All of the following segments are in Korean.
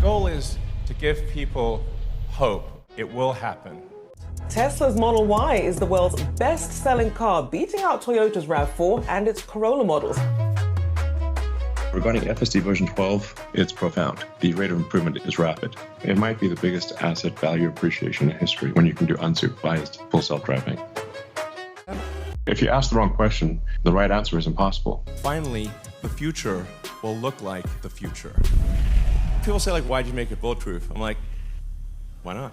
goal is to give people hope. It will happen. Tesla's Model Y is the world's best-selling car, beating out Toyota's RAV4 and its Corolla models. Regarding FSD version 12, it's profound. The rate of improvement is rapid. It might be the biggest asset value appreciation in history when you can do unsupervised full self-driving. If you ask the wrong question, the right answer is impossible. Finally, the future will look like the future. People say, like, why'd you make it bulletproof? I'm like, why not?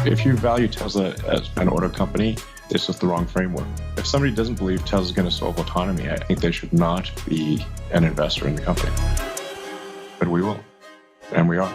If you value Tesla as an auto company, it's just the wrong framework. If somebody doesn't believe Tesla's going to solve autonomy, I think they should not be an investor in the company. But we will. And we are.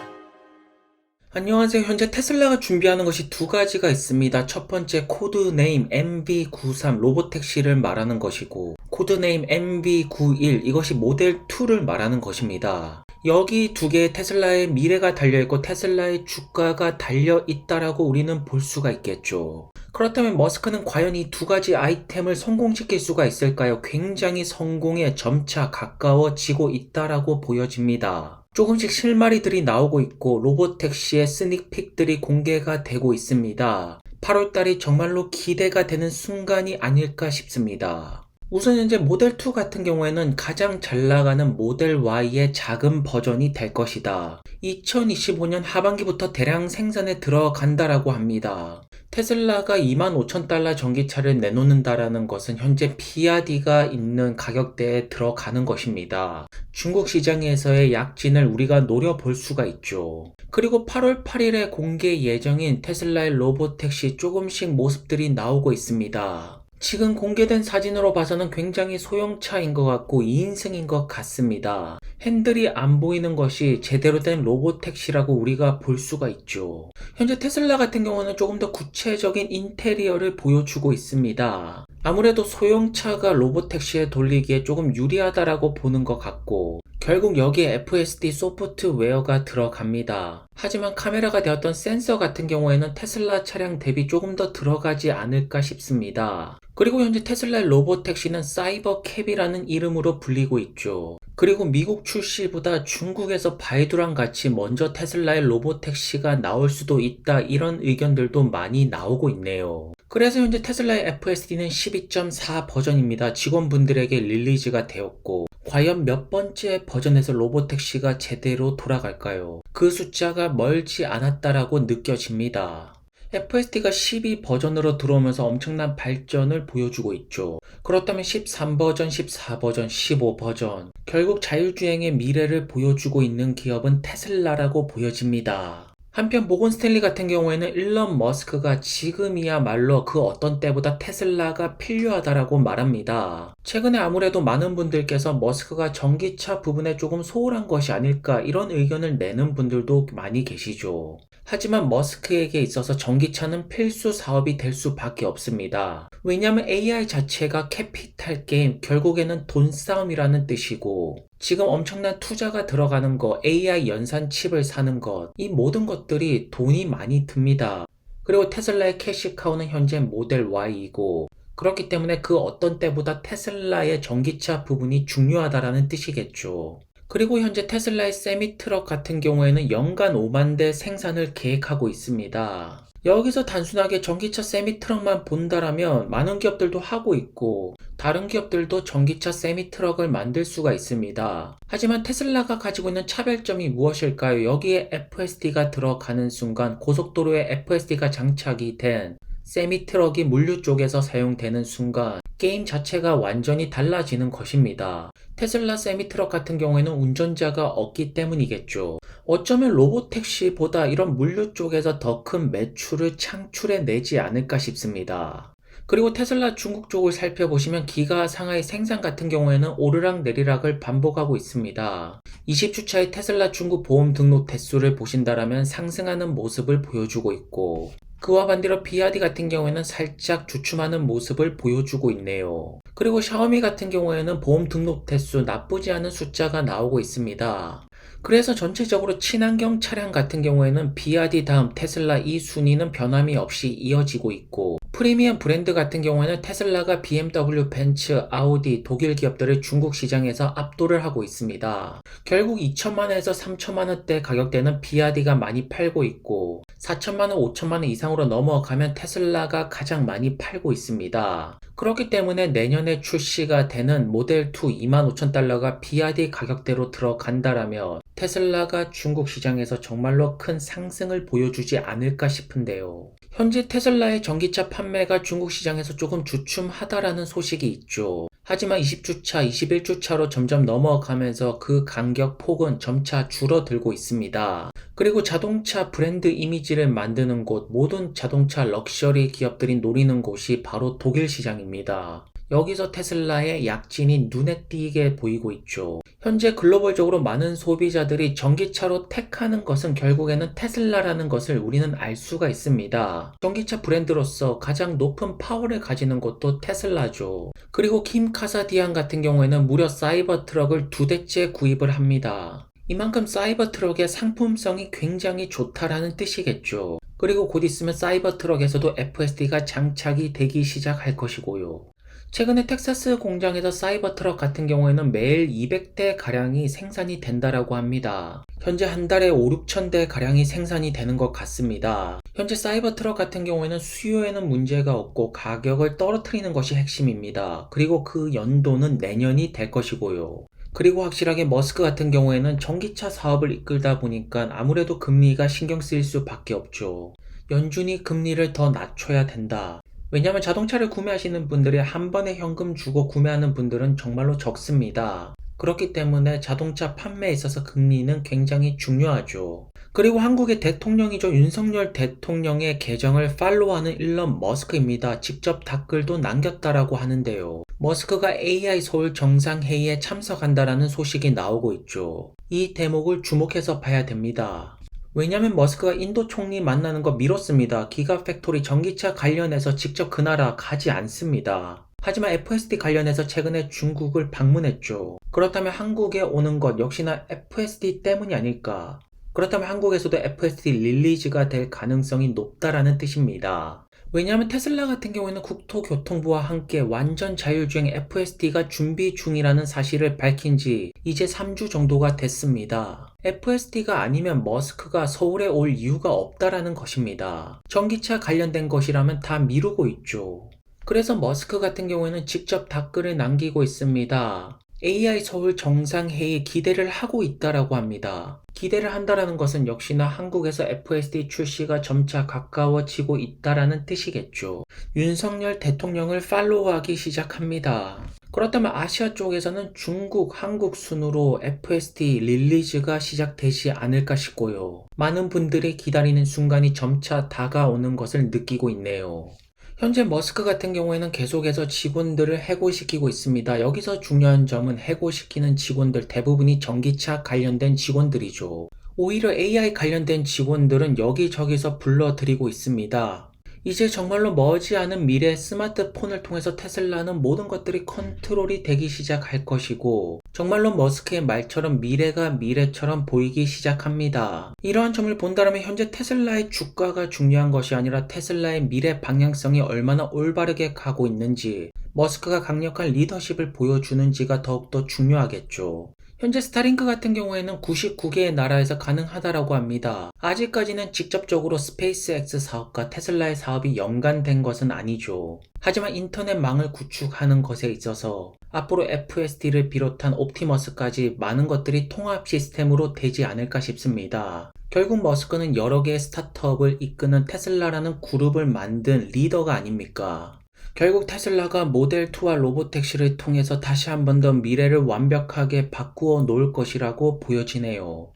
안녕하세요. 현재 테슬라가 준비하는 것이 두 가지가 있습니다. 첫 번째 코드네임 MV93 로보택시를 말하는 것이고, 코드네임 MV91 이것이 모델 2를 말하는 것입니다. 여기 두 개의 테슬라의 미래가 달려있고 테슬라의 주가가 달려있다라고 우리는 볼 수가 있겠죠. 그렇다면 머스크는 과연 이 두 가지 아이템을 성공시킬 수가 있을까요? 굉장히 성공에 점차 가까워지고 있다라고 보여집니다. 조금씩 실마리들이 나오고 있고 로보택시의 스닉픽들이 공개가 되고 있습니다. 8월달이 정말로 기대가 되는 순간이 아닐까 싶습니다. 우선 현재 모델2 같은 경우에는 가장 잘 나가는 모델 Y의 작은 버전이 될 것이다. 2025년 하반기부터 대량 생산에 들어간다라고 합니다. 테슬라가 25,000달러 전기차를 내놓는다라는 것은 현재 비아디가 있는 가격대에 들어가는 것입니다. 중국 시장에서의 약진을 우리가 노려볼 수가 있죠. 그리고 8월 8일에 공개 예정인 테슬라의 로보택시 조금씩 모습들이 나오고 있습니다. 지금 공개된 사진으로 봐서는 굉장히 소형차인 것 같고 2인승인 것 같습니다. 핸들이 안 보이는 것이 제대로 된 로보택시라고 우리가 볼 수가 있죠. 현재 테슬라 같은 경우는 조금 더 구체적인 인테리어를 보여주고 있습니다. 아무래도 소형차가 로보택시에 돌리기에 조금 유리하다라고 보는 것 같고, 결국 여기에 FSD 소프트웨어가 들어갑니다. 하지만 카메라가 되었던 센서 같은 경우에는 테슬라 차량 대비 조금 더 들어가지 않을까 싶습니다. 그리고 현재 테슬라의 로보택시는 사이버캡이라는 이름으로 불리고 있죠. 그리고 미국 출시보다 중국에서 바이두랑 같이 먼저 테슬라의 로보택시가 나올 수도 있다, 이런 의견들도 많이 나오고 있네요. 그래서 현재 테슬라의 FSD는 12.4 버전입니다. 직원분들에게 릴리즈가 되었고, 과연 몇 번째 버전에서 로보택시가 제대로 돌아갈까요? 그 숫자가 멀지 않았다라고 느껴집니다. FSD가 12 버전으로 들어오면서 엄청난 발전을 보여주고 있죠. 그렇다면 13 버전, 14 버전, 15 버전, 결국 자율주행의 미래를 보여주고 있는 기업은 테슬라라고 보여집니다. 한편 모건 스탠리 같은 경우에는 일론 머스크가 지금이야말로 그 어떤 때보다 테슬라가 필요하다라고 말합니다. 최근에 아무래도 많은 분들께서 머스크가 전기차 부분에 조금 소홀한 것이 아닐까, 이런 의견을 내는 분들도 많이 계시죠. 하지만 머스크에게 있어서 전기차는 필수 사업이 될 수밖에 없습니다. 왜냐하면 AI 자체가 캐피탈 게임, 결국에는 돈 싸움이라는 뜻이고, 지금 엄청난 투자가 들어가는 것, AI 연산 칩을 사는 것, 이 모든 것들이 돈이 많이 듭니다. 그리고 테슬라의 캐시카우는 현재 모델 Y이고, 그렇기 때문에 그 어떤 때보다 테슬라의 전기차 부분이 중요하다라는 뜻이겠죠. 그리고 현재 테슬라의 세미트럭 같은 경우에는 연간 5만 대 생산을 계획하고 있습니다. 여기서 단순하게 전기차 세미트럭만 본다라면 많은 기업들도 하고 있고 다른 기업들도 전기차 세미트럭을 만들 수가 있습니다. 하지만 테슬라가 가지고 있는 차별점이 무엇일까요? 여기에 FSD가 들어가는 순간, 고속도로에 FSD가 장착이 된 세미트럭이 물류 쪽에서 사용되는 순간 게임 자체가 완전히 달라지는 것입니다. 테슬라 세미트럭 같은 경우에는 운전자가 없기 때문이겠죠. 어쩌면 로보택시보다 이런 물류 쪽에서 더 큰 매출을 창출해내지 않을까 싶습니다. 그리고 테슬라 중국 쪽을 살펴보시면 기가 상하이 생산 같은 경우에는 오르락내리락을 반복하고 있습니다. 20주차의 테슬라 중국 보험 등록 대수를 보신다라면 상승하는 모습을 보여주고 있고, 그와 반대로 비아디 같은 경우에는 살짝 주춤하는 모습을 보여주고 있네요. 그리고 샤오미 같은 경우에는 보험 등록 대수 나쁘지 않은 숫자가 나오고 있습니다. 그래서 전체적으로 친환경 차량 같은 경우에는 비아디 다음 테슬라 이 순위는 변함이 없이 이어지고 있고, 프리미엄 브랜드 같은 경우에는 테슬라가 BMW, 벤츠, 아우디, 독일 기업들을 중국 시장에서 압도를 하고 있습니다. 결국 2천만원에서 3천만원대 가격대는 비아디가 많이 팔고 있고 4천만원, 5천만원 이상으로 넘어가면 테슬라가 가장 많이 팔고 있습니다. 그렇기 때문에 내년에 출시가 되는 모델 2 25,000달러가 비아디 가격대로 들어간다라면 테슬라가 중국 시장에서 정말로 큰 상승을 보여주지 않을까 싶은데요. 현재 테슬라의 전기차 판매가 중국 시장에서 조금 주춤하다라는 소식이 있죠. 하지만 20주차, 21주차로 점점 넘어가면서 그 간격 폭은 점차 줄어들고 있습니다. 그리고 자동차 브랜드 이미지를 만드는 곳, 모든 자동차 럭셔리 기업들이 노리는 곳이 바로 독일 시장입니다. 여기서 테슬라의 약진이 눈에 띄게 보이고 있죠. 현재 글로벌적으로 많은 소비자들이 전기차로 택하는 것은 결국에는 테슬라라는 것을 우리는 알 수가 있습니다. 전기차 브랜드로서 가장 높은 파워를 가지는 것도 테슬라죠. 그리고 킴 카사디안 같은 경우에는 무려 사이버 트럭을 2대째 구입을 합니다. 이만큼 사이버 트럭의 상품성이 굉장히 좋다라는 뜻이겠죠. 그리고 곧 있으면 사이버 트럭에서도 FSD가 장착이 되기 시작할 것이고요. 최근에 텍사스 공장에서 사이버 트럭 같은 경우에는 매일 200대 가량이 생산이 된다라고 합니다. 현재 한 달에 5, 6천 대 가량이 생산이 되는 것 같습니다. 현재 사이버 트럭 같은 경우에는 수요에는 문제가 없고 가격을 떨어뜨리는 것이 핵심입니다. 그리고 그 연도는 내년이 될 것이고요. 그리고 확실하게 머스크 같은 경우에는 전기차 사업을 이끌다 보니까 아무래도 금리가 신경 쓰일 수밖에 없죠. 연준이 금리를 더 낮춰야 된다. 왜냐하면 자동차를 구매하시는 분들이 한 번에 현금 주고 구매하는 분들은 정말로 적습니다. 그렇기 때문에 자동차 판매에 있어서 금리는 굉장히 중요하죠. 그리고 한국의 대통령이죠. 윤석열 대통령의 계정을 팔로우하는 일론 머스크입니다. 직접 댓글도 남겼다라고 하는데요. 머스크가 AI 서울 정상회의에 참석한다라는 소식이 나오고 있죠. 이 대목을 주목해서 봐야 됩니다. 왜냐면 머스크가 인도 총리 만나는 거 미뤘습니다. 기가팩토리 전기차 관련해서 직접 그 나라 가지 않습니다. 하지만 FSD 관련해서 최근에 중국을 방문했죠. 그렇다면 한국에 오는 것 역시나 FSD 때문이 아닐까? 그렇다면 한국에서도 FSD 릴리즈가 될 가능성이 높다라는 뜻입니다. 왜냐하면 테슬라 같은 경우에는 국토교통부와 함께 완전 자율주행 FSD가 준비 중이라는 사실을 밝힌 지 이제 3주 정도가 됐습니다. FSD가 아니면 머스크가 서울에 올 이유가 없다라는 것입니다. 전기차 관련된 것이라면 다 미루고 있죠. 그래서 머스크 같은 경우에는 직접 댓글을 남기고 있습니다. AI 서울 정상회의 기대를 하고 있다라고 합니다. 기대를 한다라는 것은 역시나 한국에서 FSD 출시가 점차 가까워지고 있다라는 뜻이겠죠. 윤석열 대통령을 팔로우하기 시작합니다. 그렇다면 아시아 쪽에서는 중국, 한국 순으로 FSD 릴리즈가 시작되지 않을까 싶고요. 많은 분들이 기다리는 순간이 점차 다가오는 것을 느끼고 있네요. 현재 머스크 같은 경우에는 계속해서 직원들을 해고시키고 있습니다. 여기서 중요한 점은 해고시키는 직원들 대부분이 전기차 관련된 직원들이죠. 오히려 AI 관련된 직원들은 여기저기서 불러들이고 있습니다. 이제 정말로 머지않은 미래 스마트폰을 통해서 테슬라는 모든 것들이 컨트롤이 되기 시작할 것이고 정말로 머스크의 말처럼 미래가 미래처럼 보이기 시작합니다. 이러한 점을 본다면 현재 테슬라의 주가가 중요한 것이 아니라 테슬라의 미래 방향성이 얼마나 올바르게 가고 있는지 머스크가 강력한 리더십을 보여주는지가 더욱더 중요하겠죠. 현재 스타링크 같은 경우에는 99개의 나라에서 가능하다라고 합니다. 아직까지는 직접적으로 스페이스X 사업과 테슬라의 사업이 연관된 것은 아니죠. 하지만 인터넷망을 구축하는 것에 있어서 앞으로 FSD를 비롯한 옵티머스까지 많은 것들이 통합 시스템으로 되지 않을까 싶습니다. 결국 머스크는 여러 개의 스타트업을 이끄는 테슬라라는 그룹을 만든 리더가 아닙니까? 결국 테슬라가 모델2와 로보택시를 통해서 다시 한 번 더 미래를 완벽하게 바꾸어 놓을 것이라고 보여지네요.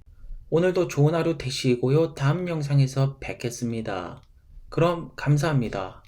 오늘도 좋은 하루 되시고요. 다음 영상에서 뵙겠습니다. 그럼 감사합니다.